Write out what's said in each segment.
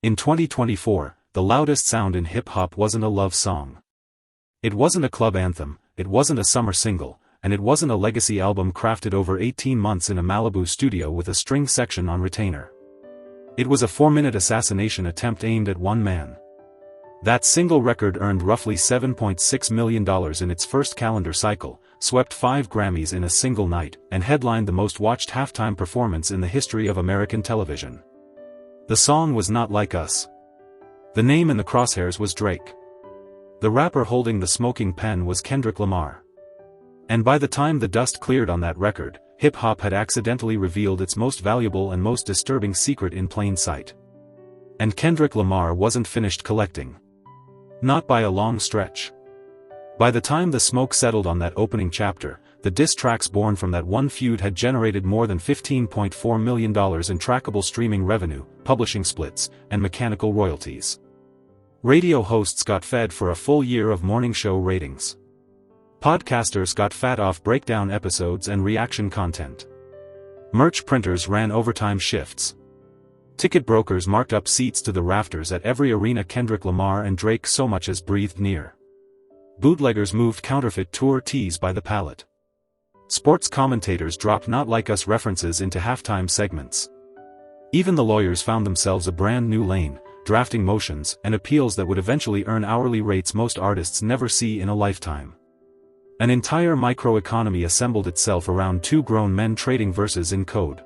In 2024, the loudest sound in hip-hop wasn't a love song. It wasn't a club anthem, it wasn't a summer single, and it wasn't a legacy album crafted over 18 months in a Malibu studio with a string section on retainer. It was a 4-minute assassination attempt aimed at one man. That single record earned roughly $7.6 million in its first calendar cycle, swept 5 Grammys in a single night, and headlined the most watched halftime performance in the history of American television. The song was Not Like Us. The name in the crosshairs was Drake. The rapper holding the smoking pen was Kendrick Lamar. And by the time the dust cleared on that record, hip-hop had accidentally revealed its most valuable and most disturbing secret in plain sight. And Kendrick Lamar wasn't finished collecting. Not by a long stretch. By the time the smoke settled on that opening chapter, the diss tracks born from that one feud had generated more than $15.4 million in trackable streaming revenue, publishing splits, and mechanical royalties. Radio hosts got fed for a full year of morning show ratings. Podcasters got fat off breakdown episodes and reaction content. Merch printers ran overtime shifts. Ticket brokers marked up seats to the rafters at every arena Kendrick Lamar and Drake so much as breathed near. Bootleggers moved counterfeit tour tees by the pallet. Sports commentators dropped Not Like Us references into halftime segments. Even the lawyers found themselves a brand new lane, drafting motions and appeals that would eventually earn hourly rates most artists never see in a lifetime. An entire microeconomy assembled itself around 2 grown men trading verses in code.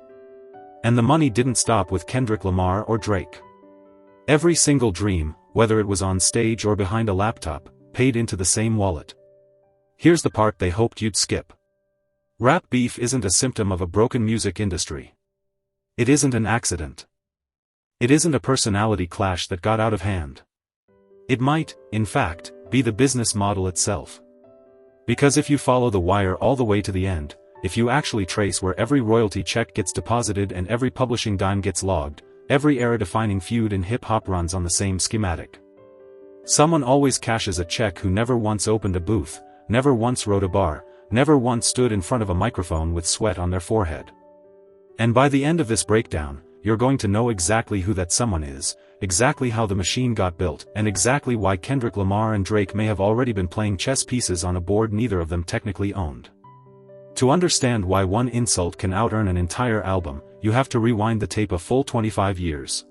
And the money didn't stop with Kendrick Lamar or Drake. Every single dream, whether it was on stage or behind a laptop, paid into the same wallet. Here's the part they hoped you'd skip. Rap beef isn't a symptom of a broken music industry. It isn't an accident. It isn't a personality clash that got out of hand. It might, in fact, be the business model itself. Because if you follow the wire all the way to the end, if you actually trace where every royalty check gets deposited and every publishing dime gets logged, every era-defining feud in hip-hop runs on the same schematic. Someone always cashes a check who never once opened a booth, never once wrote a bar, never once stood in front of a microphone with sweat on their forehead. And by the end of this breakdown, you're going to know exactly who that someone is, exactly how the machine got built, and exactly why Kendrick Lamar and Drake may have already been playing chess pieces on a board neither of them technically owned. To understand why one insult can out-earn an entire album, you have to rewind the tape a full 25 years.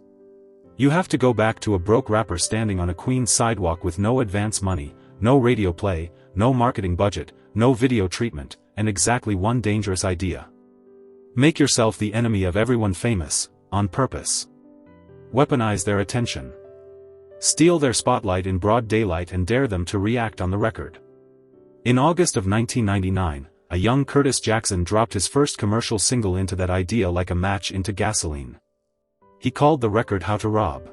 You have to go back to a broke rapper standing on a Queens sidewalk with no advance money, no radio play, no marketing budget, no video treatment, and exactly one dangerous idea. Make yourself the enemy of everyone famous, on purpose. Weaponize their attention. Steal their spotlight in broad daylight and dare them to react on the record. In August of 1999, a young Curtis Jackson dropped his first commercial single into that idea like a match into gasoline. He called the record How to Rob.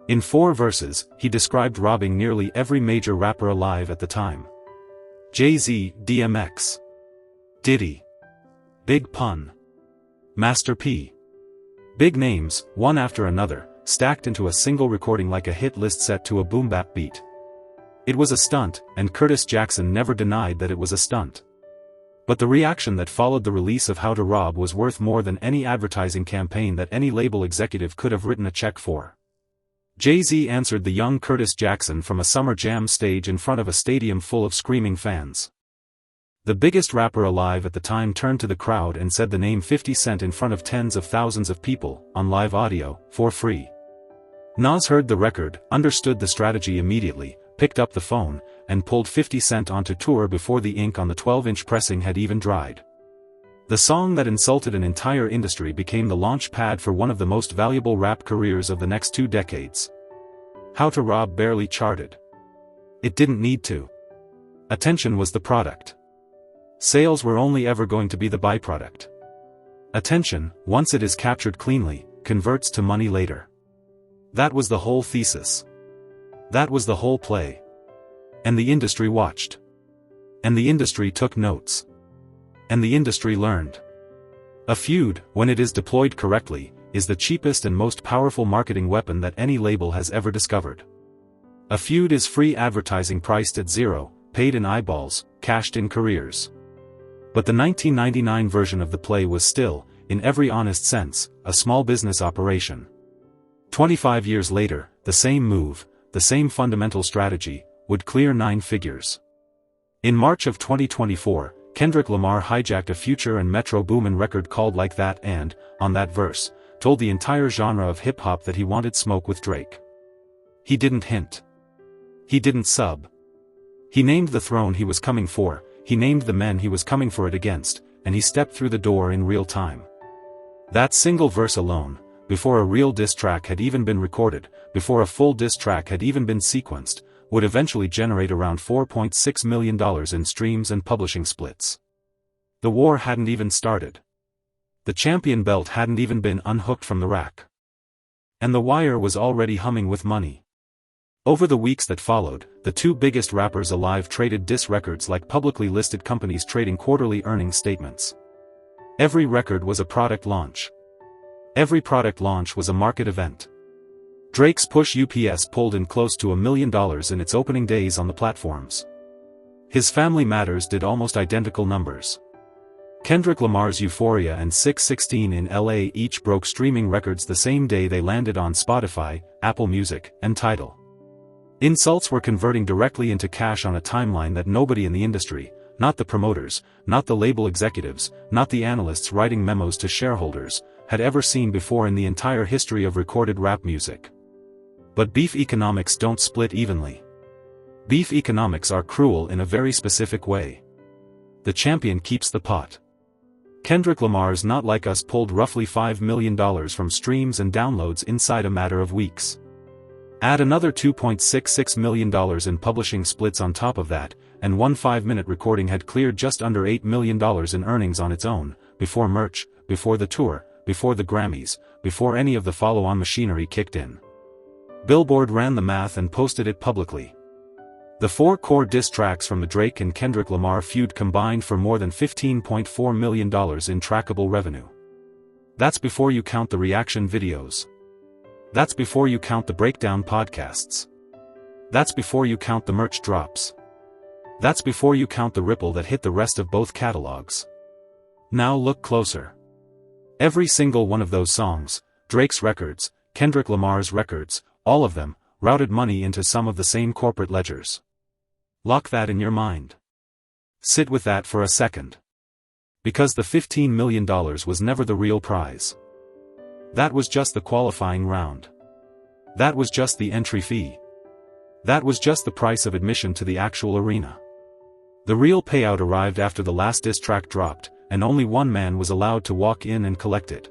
In 4 verses, he described robbing nearly every major rapper alive at the time. Jay-Z, DMX, Diddy, Big Pun, Master P. Big names, one after another, stacked into a single recording like a hit list set to a boom-bap beat. It was a stunt, and Curtis Jackson never denied that it was a stunt. But the reaction that followed the release of How to Rob was worth more than any advertising campaign that any label executive could have written a check for. Jay-Z answered the young Curtis Jackson from a summer jam stage in front of a stadium full of screaming fans. The biggest rapper alive at the time turned to the crowd and said the name 50 Cent in front of tens of thousands of people, on live audio, for free. Nas heard the record, understood the strategy immediately, picked up the phone, and pulled 50 Cent onto tour before the ink on the 12-inch pressing had even dried. The song that insulted an entire industry became the launch pad for one of the most valuable rap careers of the next 2 decades. How to Rob barely charted. It didn't need to. Attention was the product. Sales were only ever going to be the byproduct. Attention, once it is captured cleanly, converts to money later. That was the whole thesis. That was the whole play. And the industry watched. And the industry took notes. And the industry learned. A feud, when it is deployed correctly, is the cheapest and most powerful marketing weapon that any label has ever discovered. A feud is free advertising priced at zero, paid in eyeballs, cashed in careers. But the 1999 version of the play was still, in every honest sense, a small business operation. 25 years later, the same move, the same fundamental strategy, would clear 9 figures. In March of 2024, Kendrick Lamar hijacked a Future and Metro Boomin record called Like That and, on that verse, told the entire genre of hip-hop that he wanted smoke with Drake. He didn't hint. He didn't sub. He named the throne he was coming for, he named the men he was coming for it against, and he stepped through the door in real time. That single verse alone, before a real diss track had even been recorded, before a full diss track had even been sequenced, would eventually generate around $4.6 million in streams and publishing splits. The war hadn't even started. The champion belt hadn't even been unhooked from the rack. And the wire was already humming with money. Over the weeks that followed, the 2 biggest rappers alive traded diss records like publicly listed companies trading quarterly earnings statements. Every record was a product launch. Every product launch was a market event. Drake's Push UPS pulled in close to $1 million in its opening days on the platforms. His Family Matters did almost identical numbers. Kendrick Lamar's Euphoria and 616 in LA each broke streaming records the same day they landed on Spotify, Apple Music, and Tidal. Insults were converting directly into cash on a timeline that nobody in the industry, not the promoters, not the label executives, not the analysts writing memos to shareholders, had ever seen before in the entire history of recorded rap music. But beef economics don't split evenly. Beef economics are cruel in a very specific way. The champion keeps the pot. Kendrick Lamar's Not Like Us pulled roughly $5 million from streams and downloads inside a matter of weeks. Add another $2.66 million in publishing splits on top of that, and one 5-minute recording had cleared just under $8 million in earnings on its own, before merch, before the tour, before the Grammys, before any of the follow-on machinery kicked in. Billboard ran the math and posted it publicly. The 4 core diss tracks from the Drake and Kendrick Lamar feud combined for more than $15.4 million in trackable revenue. That's before you count the reaction videos. That's before you count the breakdown podcasts. That's before you count the merch drops. That's before you count the ripple that hit the rest of both catalogs. Now look closer. Every single one of those songs, Drake's records, Kendrick Lamar's records, all of them, routed money into some of the same corporate ledgers. Lock that in your mind. Sit with that for a second. Because the $15 million was never the real prize. That was just the qualifying round. That was just the entry fee. That was just the price of admission to the actual arena. The real payout arrived after the last diss track dropped, and only one man was allowed to walk in and collect it.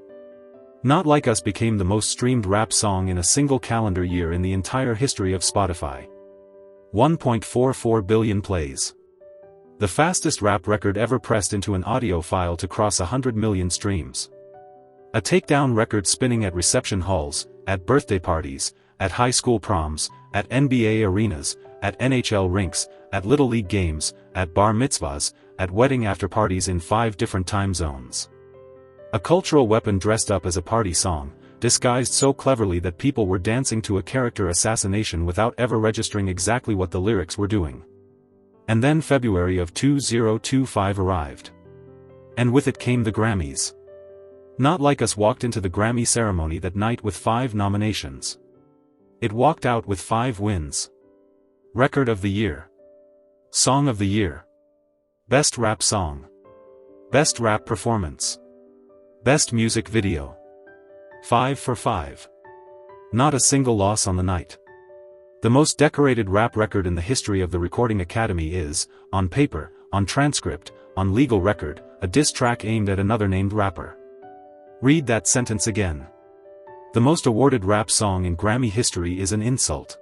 Not Like Us became the most streamed rap song in a single calendar year in the entire history of Spotify. 1.44 billion plays. The fastest rap record ever pressed into an audio file to cross 100 million streams. A takedown record spinning at reception halls, at birthday parties, at high school proms, at NBA arenas, at NHL rinks, at Little League games, at bar mitzvahs, at wedding after-parties in 5 different time zones. A cultural weapon dressed up as a party song, disguised so cleverly that people were dancing to a character assassination without ever registering exactly what the lyrics were doing. And then February of 2025 arrived. And with it came the Grammys. Not Like Us walked into the Grammy ceremony that night with 5 nominations. It walked out with 5 wins. Record of the Year. Song of the Year. Best Rap Song. Best Rap Performance. Best Music Video. 5 for 5. Not a single loss on the night. The most decorated rap record in the history of the Recording Academy is, on paper, on transcript, on legal record, a diss track aimed at another named rapper. Read that sentence again. The most awarded rap song in Grammy history is an insult.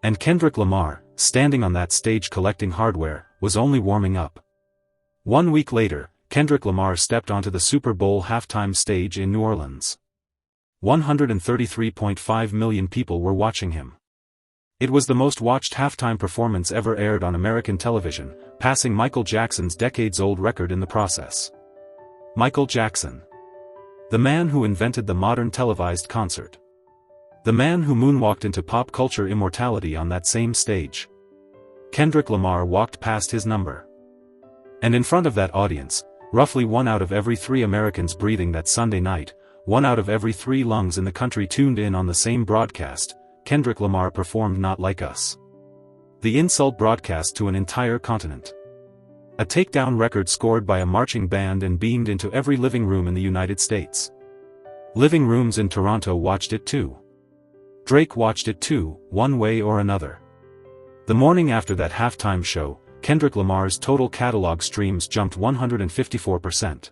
And Kendrick Lamar, standing on that stage collecting hardware, was only warming up. 1 week later, Kendrick Lamar stepped onto the Super Bowl halftime stage in New Orleans. 133.5 million people were watching him. It was the most watched halftime performance ever aired on American television, passing Michael Jackson's decades-old record in the process. Michael Jackson. The man who invented the modern televised concert. The man who moonwalked into pop culture immortality on that same stage. Kendrick Lamar walked past his number. And in front of that audience, roughly 1 out of every 3 Americans breathing that Sunday night, 1 out of every 3 lungs in the country tuned in on the same broadcast. Kendrick Lamar performed Not Like Us. The insult broadcast to an entire continent. A takedown record scored by a marching band and beamed into every living room in the United States. Living rooms in Toronto watched it too. Drake watched it too, one way or another. The morning after that halftime show, Kendrick Lamar's total catalog streams jumped 154%.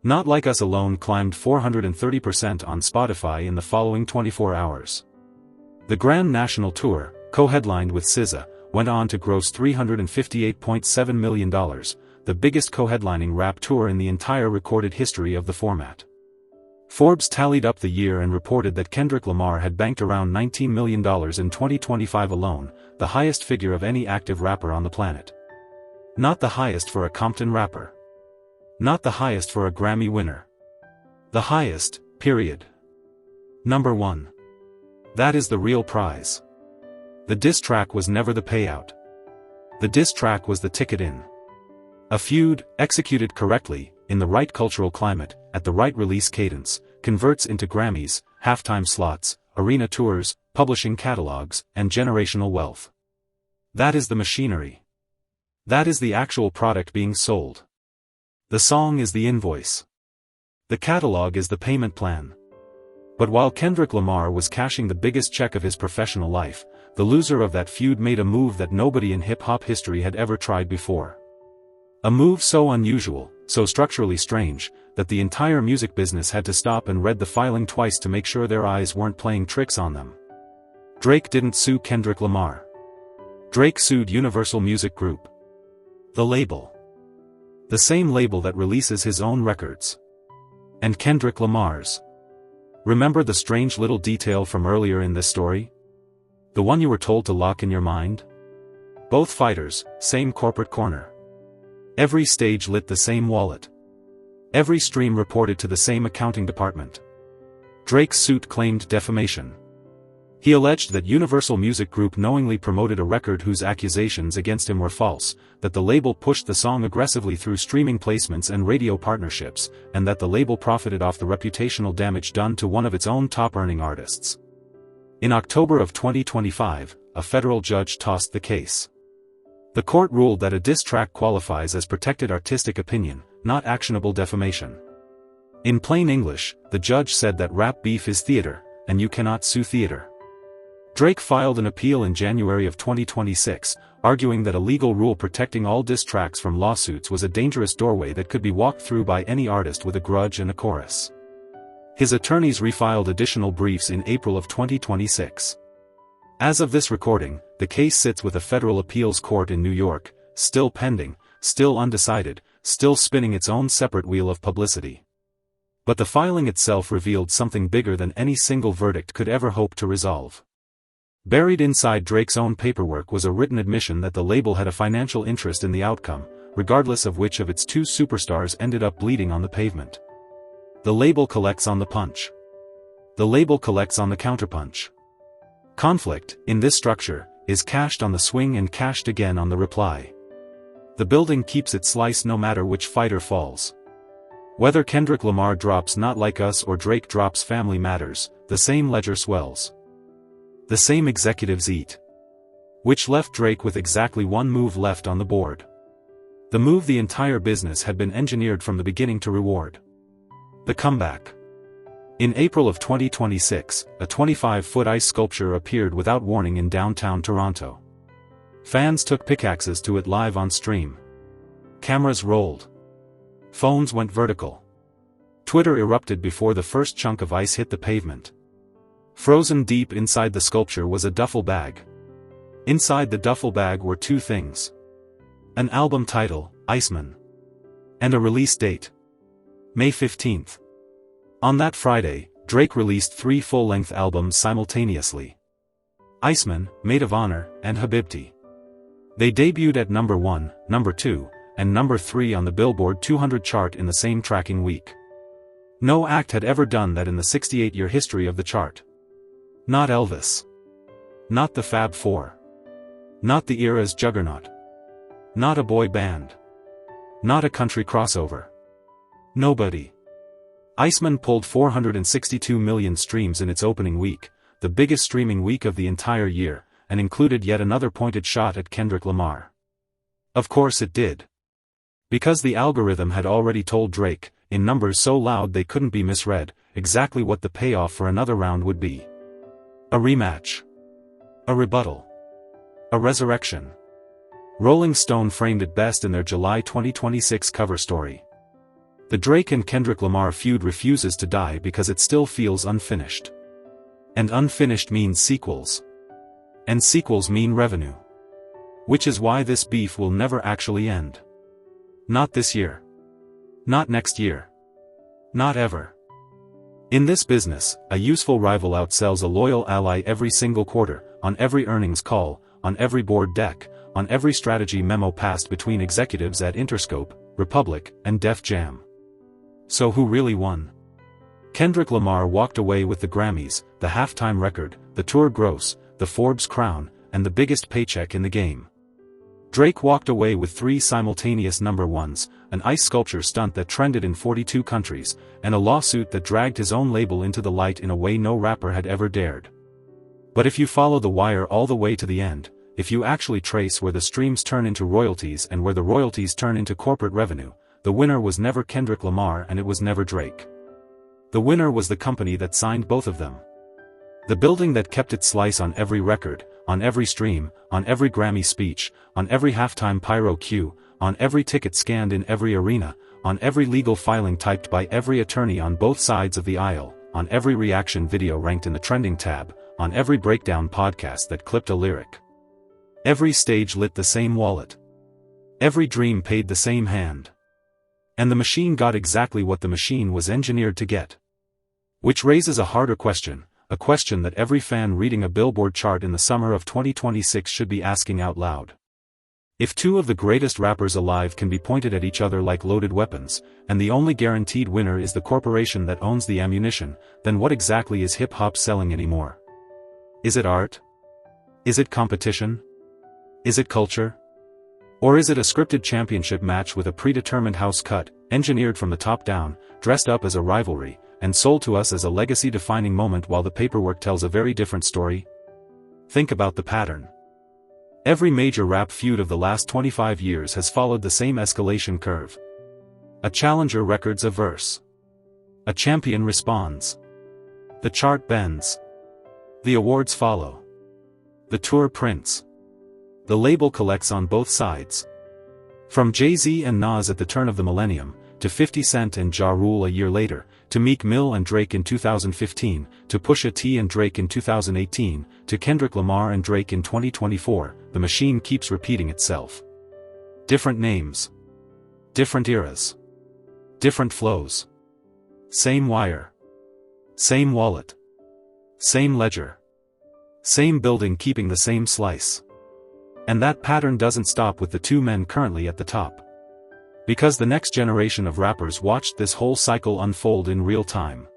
Not Like Us alone climbed 430% on Spotify in the following 24 hours. The Grand National Tour, co-headlined with SZA, went on to gross $358.7 million, the biggest co-headlining rap tour in the entire recorded history of the format. Forbes tallied up the year and reported that Kendrick Lamar had banked around $19 million in 2025 alone, the highest figure of any active rapper on the planet. Not the highest for a Compton rapper. Not the highest for a Grammy winner. The highest, period. Number 1. That is the real prize. The diss track was never the payout. The diss track was the ticket in. A feud, executed correctly, in the right cultural climate, at the right release cadence, converts into Grammys, halftime slots, arena tours, publishing catalogs, and generational wealth. That is the machinery. That is the actual product being sold. The song is the invoice. The catalog is the payment plan. But while Kendrick Lamar was cashing the biggest check of his professional life, the loser of that feud made a move that nobody in hip-hop history had ever tried before. A move so unusual, so structurally strange, that the entire music business had to stop and read the filing twice to make sure their eyes weren't playing tricks on them. Drake didn't sue Kendrick Lamar. Drake sued Universal Music Group. The label. The same label that releases his own records. And Kendrick Lamar's. Remember the strange little detail from earlier in this story? The one you were told to lock in your mind? Both fighters, same corporate corner. Every stage lit the same wallet. Every stream reported to the same accounting department. Drake's suit claimed defamation. He alleged that Universal Music Group knowingly promoted a record whose accusations against him were false, that the label pushed the song aggressively through streaming placements and radio partnerships, and that the label profited off the reputational damage done to one of its own top-earning artists. In October of 2025, a federal judge tossed the case. The court ruled that a diss track qualifies as protected artistic opinion, not actionable defamation. In plain English, the judge said that rap beef is theater, and you cannot sue theater. Drake filed an appeal in January of 2026, arguing that a legal rule protecting all diss tracks from lawsuits was a dangerous doorway that could be walked through by any artist with a grudge and a chorus. His attorneys refiled additional briefs in April of 2026. As of this recording, the case sits with a federal appeals court in New York, still pending, still undecided, still spinning its own separate wheel of publicity. But the filing itself revealed something bigger than any single verdict could ever hope to resolve. Buried inside Drake's own paperwork was a written admission that the label had a financial interest in the outcome, regardless of which of its two superstars ended up bleeding on the pavement. The label collects on the punch. The label collects on the counterpunch. Conflict, in this structure, is cashed on the swing and cashed again on the reply. The building keeps its slice no matter which fighter falls. Whether Kendrick Lamar drops Not Like Us or Drake drops Family Matters, the same ledger swells. The same executives eat. Which left Drake with exactly one move left on the board. The move the entire business had been engineered from the beginning to reward. The comeback. In April of 2026, a 25-foot ice sculpture appeared without warning in downtown Toronto. Fans took pickaxes to it live on stream. Cameras rolled. Phones went vertical. Twitter erupted before the first chunk of ice hit the pavement. Frozen deep inside the sculpture was a duffel bag. Inside the duffel bag were two things. An album title, Iceman. And a release date. May 15th. On that Friday, Drake released 3 full-length albums simultaneously. Iceman, Maid of Honor, and Habibti. They debuted at number 1, number 2, and number 3 on the Billboard 200 chart in the same tracking week. No act had ever done that in the 68-year history of the chart. Not Elvis. Not the Fab Four. Not the era's juggernaut. Not a boy band. Not a country crossover. Nobody. Iceman pulled 462 million streams in its opening week, the biggest streaming week of the entire year, and included yet another pointed shot at Kendrick Lamar. Of course it did. Because the algorithm had already told Drake, in numbers so loud they couldn't be misread, exactly what the payoff for another round would be. A rematch. A rebuttal. A resurrection. Rolling Stone framed it best in their July 2026 cover story. The Drake and Kendrick Lamar feud refuses to die because it still feels unfinished. And unfinished means sequels. And sequels mean revenue. Which is why this beef will never actually end. Not this year. Not next year. Not ever. In this business, a useful rival outsells a loyal ally every single quarter, on every earnings call, on every board deck, on every strategy memo passed between executives at Interscope, Republic, and Def Jam. So who really won? Kendrick Lamar walked away with the Grammys, the halftime record, the tour gross, the Forbes crown, and the biggest paycheck in the game. Drake walked away with 3 simultaneous number ones, an ice sculpture stunt that trended in 42 countries, and a lawsuit that dragged his own label into the light in a way no rapper had ever dared. But if you follow the wire all the way to the end, if you actually trace where the streams turn into royalties and where the royalties turn into corporate revenue, the winner was never Kendrick Lamar and it was never Drake. The winner was the company that signed both of them. The building that kept its slice on every record, on every stream, on every Grammy speech, on every halftime pyro cue, on every ticket scanned in every arena, on every legal filing typed by every attorney on both sides of the aisle, on every reaction video ranked in the trending tab, on every breakdown podcast that clipped a lyric. Every stage lit the same wallet. Every dream paid the same hand. And the machine got exactly what the machine was engineered to get. Which raises a harder question, a question that every fan reading a Billboard chart in the summer of 2026 should be asking out loud. If 2 of the greatest rappers alive can be pointed at each other like loaded weapons, and the only guaranteed winner is the corporation that owns the ammunition, then what exactly is hip-hop selling anymore? Is it art? Is it competition? Is it culture? Or is it a scripted championship match with a predetermined house cut, engineered from the top down, dressed up as a rivalry, and sold to us as a legacy-defining moment while the paperwork tells a very different story? Think about the pattern. Every major rap feud of the last 25 years has followed the same escalation curve. A challenger records a verse. A champion responds. The chart bends. The awards follow. The tour prints. The label collects on both sides. From Jay-Z and Nas at the turn of the millennium, to 50 Cent and Ja Rule a year later, to Meek Mill and Drake in 2015, to Pusha T and Drake in 2018, to Kendrick Lamar and Drake in 2024, the machine keeps repeating itself. Different names. Different eras. Different flows. Same wire. Same wallet. Same ledger. Same building keeping the same slice. And that pattern doesn't stop with the 2 men currently at the top. Because the next generation of rappers watched this whole cycle unfold in real time.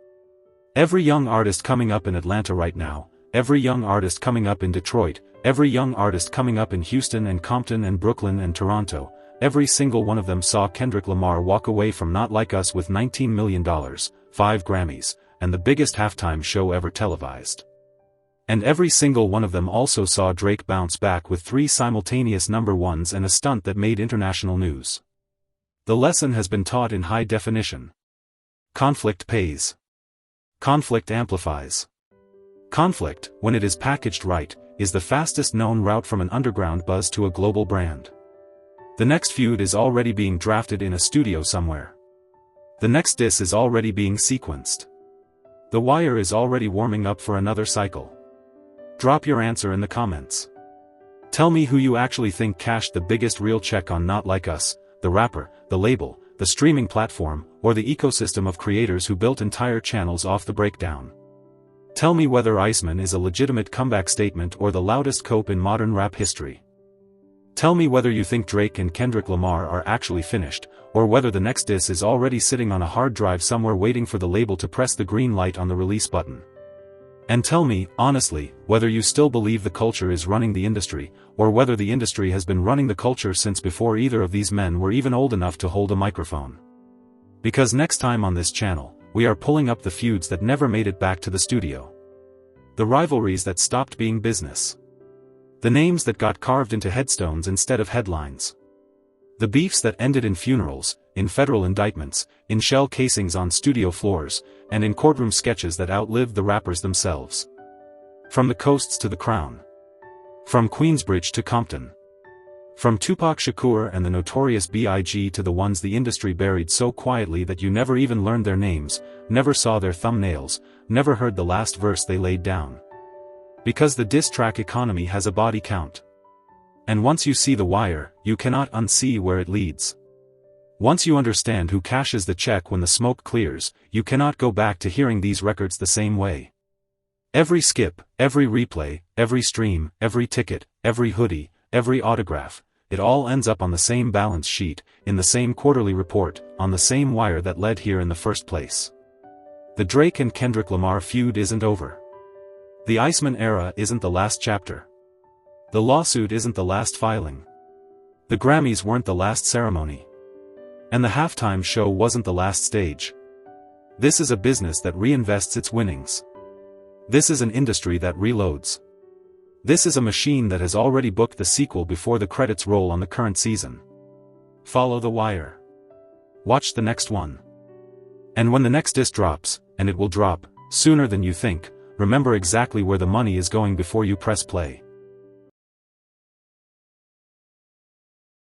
Every young artist coming up in Atlanta right now, every young artist coming up in Detroit, every young artist coming up in Houston and Compton and Brooklyn and Toronto, every single one of them saw Kendrick Lamar walk away from Not Like Us with $19 million, 5 Grammys, and the biggest halftime show ever televised. And every single one of them also saw Drake bounce back with 3 simultaneous number ones and a stunt that made international news. The lesson has been taught in high definition. Conflict pays. Conflict amplifies. Conflict, when it is packaged right, is the fastest known route from an underground buzz to a global brand. The next feud is already being drafted in a studio somewhere. The next diss is already being sequenced. The wire is already warming up for another cycle. Drop your answer in the comments. Tell me who you actually think cashed the biggest real check on Not Like Us, the rapper, the label, the streaming platform, or the ecosystem of creators who built entire channels off the breakdown. Tell me whether Iceman is a legitimate comeback statement or the loudest cope in modern rap history. Tell me whether you think Drake and Kendrick Lamar are actually finished, or whether the next diss is already sitting on a hard drive somewhere waiting for the label to press the green light on the release button. And tell me, honestly, whether you still believe the culture is running the industry, or whether the industry has been running the culture since before either of these men were even old enough to hold a microphone. Because next time on this channel, we are pulling up the feuds that never made it back to the studio. The rivalries that stopped being business. The names that got carved into headstones instead of headlines. The beefs that ended in funerals, in federal indictments, in shell casings on studio floors, and in courtroom sketches that outlived the rappers themselves. From the coasts to the crown. From Queensbridge to Compton. From Tupac Shakur and the Notorious B.I.G. to the ones the industry buried so quietly that you never even learned their names, never saw their thumbnails, never heard the last verse they laid down. Because the diss track economy has a body count. And once you see the wire, you cannot unsee where it leads. Once you understand who cashes the check when the smoke clears, you cannot go back to hearing these records the same way. Every skip, every replay, every stream, every ticket, every hoodie, every autograph, it all ends up on the same balance sheet, in the same quarterly report, on the same wire that led here in the first place. The Drake and Kendrick Lamar feud isn't over. The Iceman era isn't the last chapter. The lawsuit isn't the last filing. The Grammys weren't the last ceremony. And the halftime show wasn't the last stage. This is a business that reinvests its winnings. This is an industry that reloads. This is a machine that has already booked the sequel before the credits roll on the current season. Follow the wire. Watch the next one. And when the next disc drops, and it will drop, sooner than you think, remember exactly where the money is going before you press play.